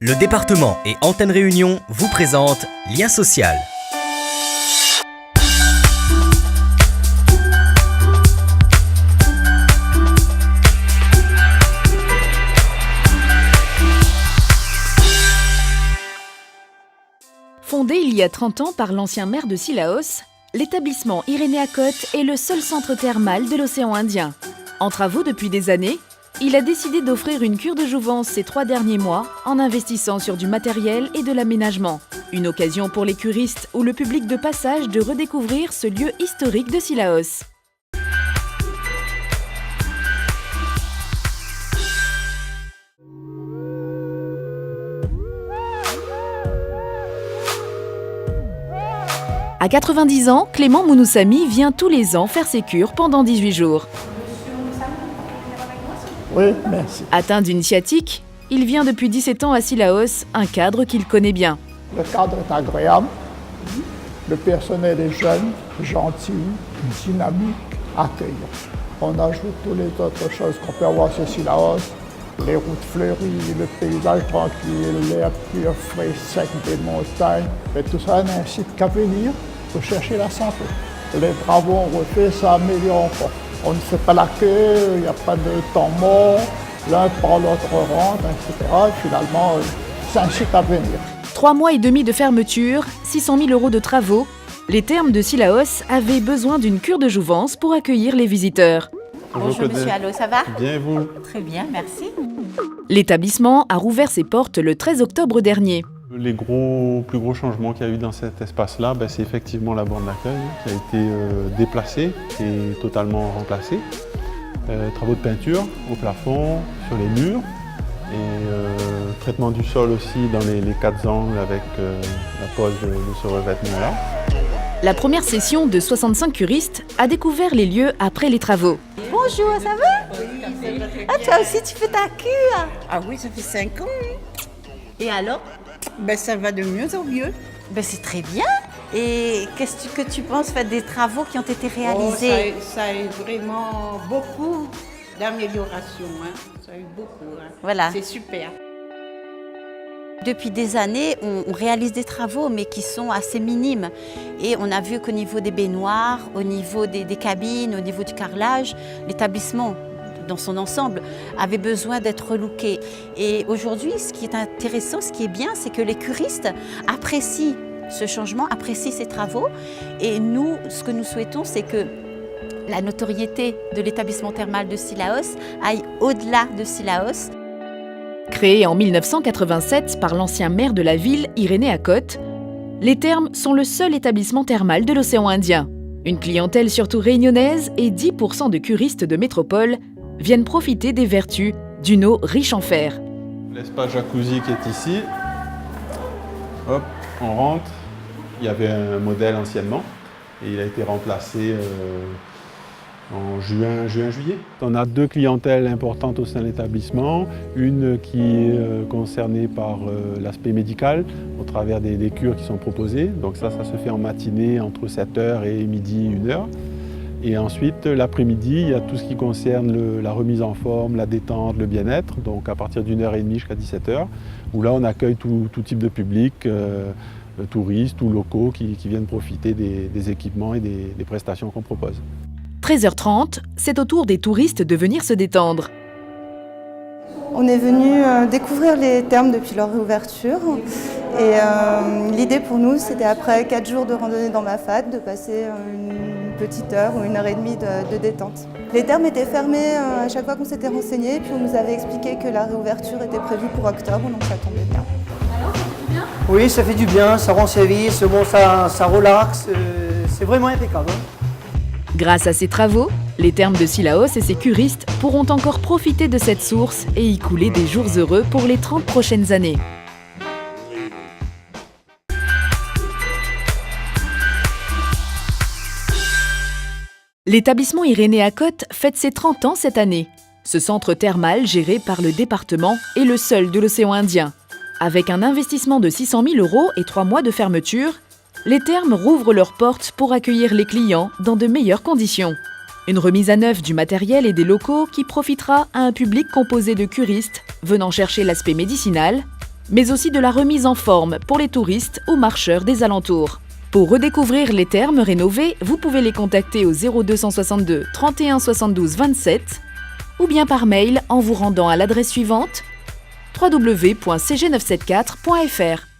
Le département et Antenne Réunion vous présentent Lien social. Fondé il y a 30 ans par l'ancien maire de Sillaos, l'établissement Irénéacote est le seul centre thermal de l'océan Indien. En travaux depuis des années, il a décidé d'offrir une cure de jouvence ces 3 derniers mois en investissant sur du matériel et de l'aménagement. Une occasion pour les curistes ou le public de passage de redécouvrir ce lieu historique de Sillaos. À 90 ans, Clément Mounoussami vient tous les ans faire ses cures pendant 18 jours. Oui, merci. Atteint d'une sciatique, il vient depuis 17 ans à Sillaos, un cadre qu'il connaît bien. Le cadre est agréable, le personnel est jeune, gentil, dynamique, accueillant. On ajoute toutes les autres choses qu'on peut avoir sur Sillaos, les routes fleuries, le paysage tranquille, l'air pur, frais, sec des montagnes. Et tout ça n'incite qu'à venir pour chercher la santé. Les travaux on refait, ça améliore encore. On ne fait pas la queue, il n'y a pas de temps mort, l'un par l'autre rentre, etc. Et finalement, ça incite à venir. 3 mois et demi de fermeture, 600 000 € de travaux, les thermes de Sillaos avaient besoin d'une cure de jouvence pour accueillir les visiteurs. Bonjour monsieur Allo, ça va? Bien et vous? Très bien, merci. L'établissement a rouvert ses portes le 13 octobre dernier. Les plus gros changements qu'il y a eu dans cet espace-là, c'est effectivement la borne d'accueil qui a été déplacée et totalement remplacée. Travaux de peinture au plafond, sur les murs et traitement du sol aussi dans les 4 angles avec la pose de ce revêtement-là. La première session de 65 curistes a découvert les lieux après les travaux. Bonjour, ça va? Oui, ah, toi aussi tu fais ta cure? Ah oui, ça fait 5 ans. Et alors? Ça va de mieux en mieux. C'est très bien. Et qu'est-ce que tu penses des travaux qui ont été réalisés? Ça a eu vraiment beaucoup d'amélioration. Ça a eu beaucoup. Voilà. C'est super. Depuis des années, on réalise des travaux, mais qui sont assez minimes. Et on a vu qu'au niveau des baignoires, au niveau des cabines, au niveau du carrelage, l'établissement, dans son ensemble, avait besoin d'être relooké. Et aujourd'hui, ce qui est intéressant, ce qui est bien, c'est que les curistes apprécient ce changement, apprécient ces travaux. Et nous, ce que nous souhaitons, c'est que la notoriété de l'établissement thermal de Sillaos aille au-delà de Sillaos. Créé en 1987 par l'ancien maire de la ville, Irénéacote, les thermes sont le seul établissement thermal de l'océan Indien. Une clientèle surtout réunionnaise et 10% de curistes de métropole viennent profiter des vertus d'une eau riche en fer. L'espace jacuzzi qui est ici, hop, on rentre. Il y avait un modèle anciennement et il a été remplacé en juillet. On a 2 clientèles importantes au sein de l'établissement. Une qui est concernée par l'aspect médical au travers des cures qui sont proposées. Donc ça se fait en matinée entre 7h et midi, 1h. Et ensuite, l'après-midi, il y a tout ce qui concerne la remise en forme, la détente, le bien-être. Donc à partir d'1h30 jusqu'à 17h, où là on accueille tout type de public, touristes ou locaux qui viennent profiter des équipements et des prestations qu'on propose. 13h30, c'est au tour des touristes de venir se détendre. On est venu découvrir les thermes depuis leur réouverture et l'idée pour nous c'était après 4 jours de randonnée dans ma fade de passer une petite heure ou 1h30 de détente. Les thermes étaient fermés à chaque fois qu'on s'était renseigné puis on nous avait expliqué que la réouverture était prévue pour octobre donc ça tombait bien. Alors ça fait du bien? Oui, ça fait du bien, ça rend service, ça relaxe, c'est vraiment impeccable. Grâce à ces travaux, les thermes de Sillaos et ses curistes pourront encore profiter de cette source et y couler des jours heureux pour les 30 prochaines années. L'établissement Irénéacote fête ses 30 ans cette année. Ce centre thermal géré par le département est le seul de l'océan Indien. Avec un investissement de 600 000 € et 3 mois de fermeture, les thermes rouvrent leurs portes pour accueillir les clients dans de meilleures conditions. Une remise à neuf du matériel et des locaux qui profitera à un public composé de curistes venant chercher l'aspect médicinal, mais aussi de la remise en forme pour les touristes ou marcheurs des alentours. Pour redécouvrir les thermes rénovés, vous pouvez les contacter au 0262 31 72 27 ou bien par mail en vous rendant à l'adresse suivante www.cg974.fr.